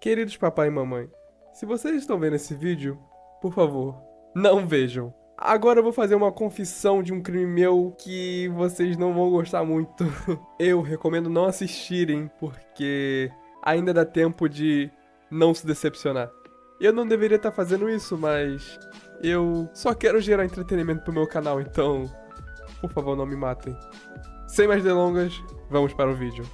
Queridos papai e mamãe, se vocês estão vendo esse vídeo, por favor, não vejam. Agora eu vou fazer uma confissão de um crime meu que vocês não vão gostar muito. Eu recomendo não assistirem, porque ainda dá tempo de não se decepcionar. Eu não deveria estar fazendo isso, mas eu só quero gerar entretenimento pro meu canal, então, por favor, não me matem. Sem mais delongas, vamos para o vídeo.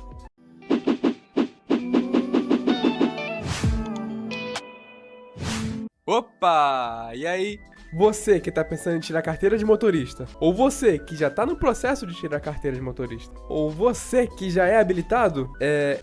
Opa! E aí? Você que tá pensando em tirar carteira de motorista, ou você que já tá no processo de tirar carteira de motorista, ou você que já é habilitado,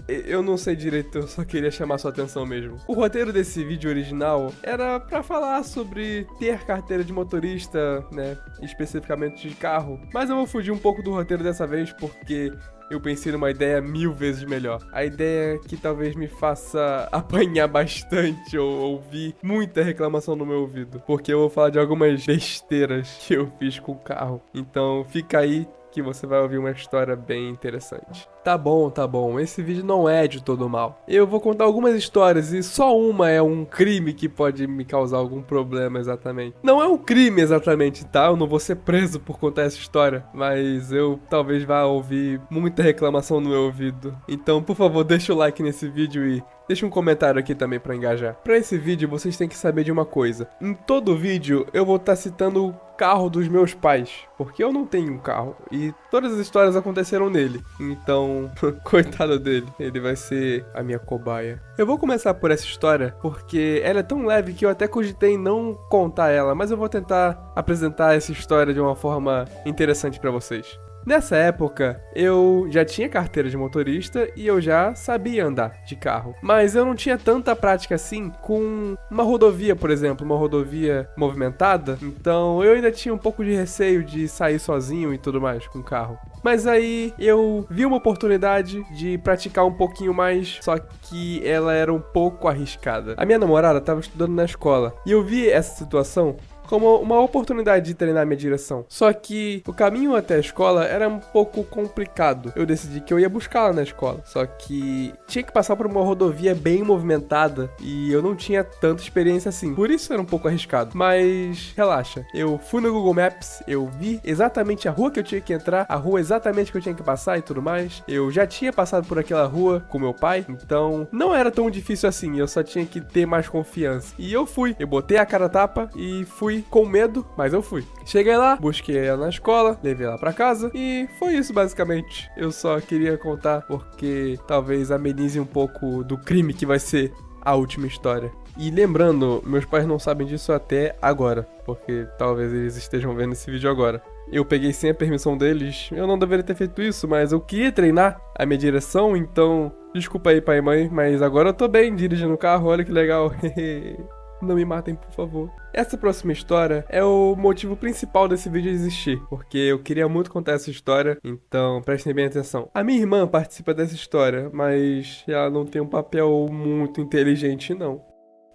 eu não sei direito, eu só queria chamar sua atenção mesmo. O roteiro desse vídeo original era pra falar sobre ter carteira de motorista, né, especificamente de carro, mas eu vou fugir um pouco do roteiro dessa vez porque eu pensei numa ideia 1000 vezes melhor. A ideia que talvez me faça apanhar bastante ou ouvir muita reclamação no meu ouvido. Porque eu vou falar de algumas besteiras que eu fiz com o carro. Então fica aí que você vai ouvir uma história bem interessante. Tá bom, esse vídeo não é de todo mal. Eu vou contar algumas histórias e só uma é um crime que pode me causar algum problema exatamente. Não é um crime exatamente, tá? Eu não vou ser preso por contar essa história, mas eu talvez vá ouvir muita reclamação no meu ouvido. Então, por favor, deixa o like nesse vídeo e deixa um comentário aqui também pra engajar. Pra esse vídeo, vocês têm que saber de uma coisa. Em todo vídeo, eu vou estar citando o carro dos meus pais, porque eu não tenho um carro e todas as histórias aconteceram nele. Então, coitado dele, ele vai ser a minha cobaia. Eu vou começar por essa história porque ela é tão leve que eu até cogitei não contar ela, mas eu vou tentar apresentar essa história de uma forma interessante pra vocês. Nessa época, eu já tinha carteira de motorista e eu já sabia andar de carro. Mas eu não tinha tanta prática assim com uma rodovia, por exemplo, uma rodovia movimentada. Então eu ainda tinha um pouco de receio de sair sozinho e tudo mais com o carro. Mas aí eu vi uma oportunidade de praticar um pouquinho mais, só que ela era um pouco arriscada. A minha namorada estava estudando na escola e eu vi essa situação como uma oportunidade de treinar minha direção. Só que o caminho até a escola era um pouco complicado. Eu decidi que eu ia buscá-la na escola. Só que tinha que passar por uma rodovia bem movimentada e eu não tinha tanta experiência assim. Por isso era um pouco arriscado. Mas relaxa, eu fui no Google Maps, eu vi exatamente a rua que eu tinha que entrar, a rua exatamente que eu tinha que passar e tudo mais. Eu já tinha passado por aquela rua com meu pai, então não era tão difícil assim. Eu só tinha que ter mais confiança. E eu fui. Eu botei a cara a tapa e fui com medo, mas eu fui. Cheguei lá, busquei ela na escola, levei ela pra casa e foi isso basicamente. Eu só queria contar porque talvez amenize um pouco do crime que vai ser a última história. E lembrando, meus pais não sabem disso até agora, porque talvez eles estejam vendo esse vídeo agora. Eu peguei sem a permissão deles, eu não deveria ter feito isso, mas eu queria treinar a minha direção, então desculpa aí pai e mãe, mas agora eu tô bem dirigindo o carro, olha que legal. Não me matem, por favor. Essa próxima história é o motivo principal desse vídeo existir, porque eu queria muito contar essa história, então prestem bem atenção. A minha irmã participa dessa história, mas ela não tem um papel muito inteligente, não.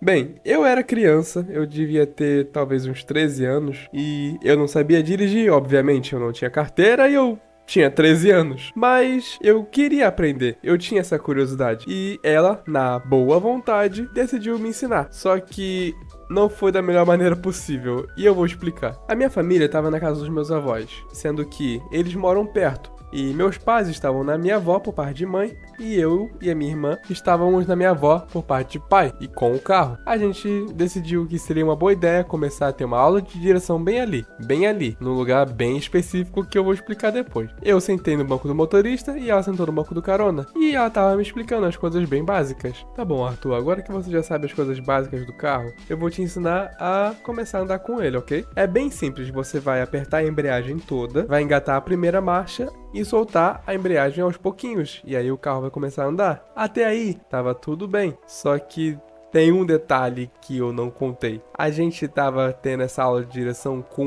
Bem, eu era criança, eu devia ter talvez uns 13 anos, e eu não sabia dirigir, obviamente, eu não tinha carteira e eu tinha 13 anos, mas eu queria aprender, eu tinha essa curiosidade. E ela, na boa vontade, decidiu me ensinar. Só que não foi da melhor maneira possível, e eu vou explicar. A minha família estava na casa dos meus avós, sendo que eles moram perto. E meus pais estavam na minha avó por parte de mãe, e eu e a minha irmã estávamos na minha avó por parte de pai, e com o carro. A gente decidiu que seria uma boa ideia começar a ter uma aula de direção bem ali, num lugar bem específico que eu vou explicar depois. Eu sentei no banco do motorista e ela sentou no banco do carona, e ela tava me explicando as coisas bem básicas. Tá bom, Arthur, agora que você já sabe as coisas básicas do carro, eu vou te ensinar a começar a andar com ele, ok? É bem simples, você vai apertar a embreagem toda, vai engatar a primeira marcha e soltar a embreagem aos pouquinhos, e aí o carro vai começar a andar. Até aí, tava tudo bem, só que tem um detalhe que eu não contei. A gente tava tendo essa aula de direção com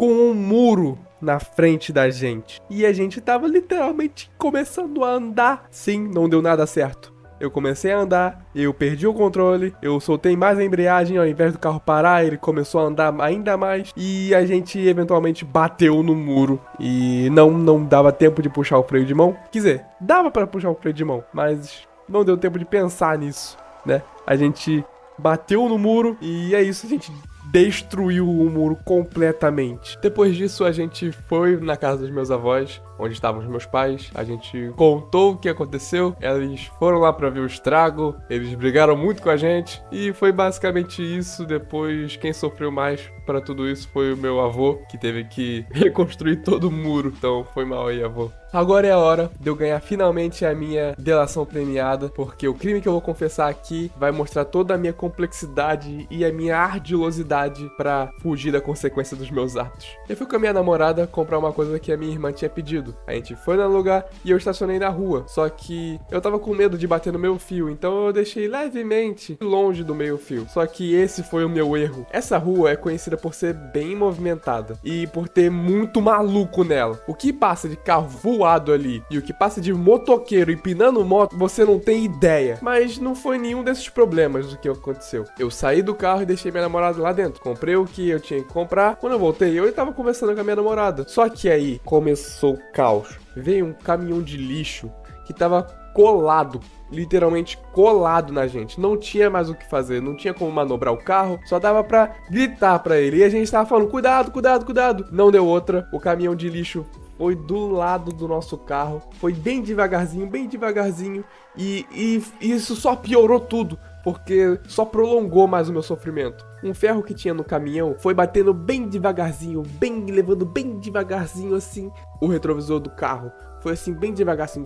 um muro na frente da gente, e a gente tava literalmente começando a andar. Sim, não deu nada certo. eu comecei a andar, eu perdi o controle, eu soltei mais a embreagem, ao invés do carro parar, ele começou a andar ainda mais e a gente eventualmente bateu no muro e não dava tempo de puxar o freio de mão. Quer dizer, dava pra puxar o freio de mão, mas não deu tempo de pensar nisso, né? A gente bateu no muro e é isso, a gente destruiu o muro completamente. Depois disso, a gente foi na casa dos meus avós, onde estavam os meus pais. A gente contou o que aconteceu. Eles foram lá pra ver o estrago. Eles brigaram muito com a gente. E foi basicamente isso. Depois, quem sofreu mais pra tudo isso foi o meu avô, que teve que reconstruir todo o muro. Então, foi mal aí, avô. Agora é a hora de eu ganhar finalmente a minha delação premiada, porque o crime que eu vou confessar aqui vai mostrar toda a minha complexidade e a minha ardilosidade pra fugir da consequência dos meus atos. Eu fui com a minha namorada comprar uma coisa que a minha irmã tinha pedido. A gente foi no lugar e eu estacionei na rua, só que eu tava com medo de bater no meio fio, então eu deixei levemente longe do meio fio. Só que esse foi o meu erro. Essa rua é conhecida por ser bem movimentada e por ter muito maluco nela. O que passa de carro voado ali e o que passa de motoqueiro empinando moto, você não tem ideia. Mas não foi nenhum desses problemas do que aconteceu. Eu saí do carro e deixei minha namorada lá dentro. Comprei o que eu tinha que comprar. Quando eu voltei, eu tava conversando com a minha namorada. Só que aí começou o caos. Veio um caminhão de lixo que tava colado, literalmente colado na gente. Não tinha mais o que fazer, não tinha como manobrar o carro, só dava pra gritar pra ele. E a gente tava falando, cuidado, cuidado, cuidado. Não deu outra, o caminhão de lixo foi do lado do nosso carro, foi bem devagarzinho, e isso só piorou tudo, porque só prolongou mais o meu sofrimento. Um ferro que tinha no caminhão foi batendo bem devagarzinho, levando bem devagarzinho assim o retrovisor do carro. Foi assim, bem devagar, assim,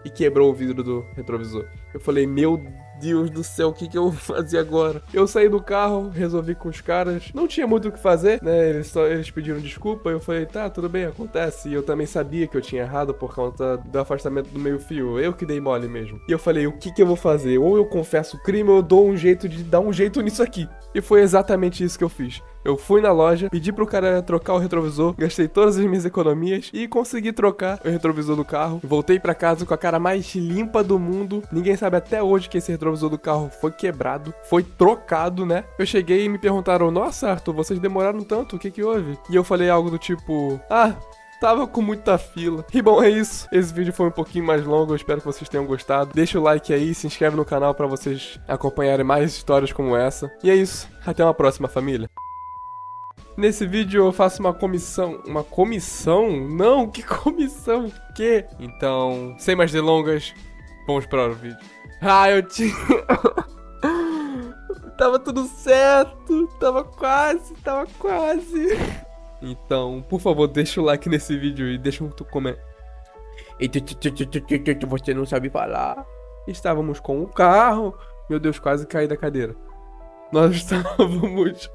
e quebrou o vidro do retrovisor. Eu falei, meu Deus do céu, o que eu vou fazer agora? Eu saí do carro, resolvi com os caras. Não tinha muito o que fazer, né? Eles pediram desculpa. Eu falei, tá, tudo bem, acontece. E eu também sabia que eu tinha errado por conta do afastamento do meio fio. Eu que dei mole mesmo. E eu falei, o que eu vou fazer? Ou eu confesso o crime ou eu dou um jeito de dar um jeito nisso aqui. E foi exatamente isso que eu fiz. Eu fui na loja, pedi pro cara trocar o retrovisor, gastei todas as minhas economias e consegui trocar o retrovisor do carro. Voltei pra casa com a cara mais limpa do mundo. Ninguém sabe até hoje que esse retrovisor do carro foi quebrado, foi trocado, né? Eu cheguei e me perguntaram, nossa, Arthur, vocês demoraram tanto, o que houve? E eu falei algo do tipo, tava com muita fila. E bom, é isso. Esse vídeo foi um pouquinho mais longo, eu espero que vocês tenham gostado. Deixa o like aí, se inscreve no canal pra vocês acompanharem mais histórias como essa. E é isso, até uma próxima, família. Nesse vídeo eu faço uma comissão. Uma comissão? Não, que comissão? Que? Então, sem mais delongas, vamos para o vídeo. Eu tinha... Tava tudo certo, tava quase. Então, por favor, deixa o like nesse vídeo e deixa um comentário. Você não sabe falar. Estávamos com o carro. Meu Deus, quase caí da cadeira. Nós estávamos...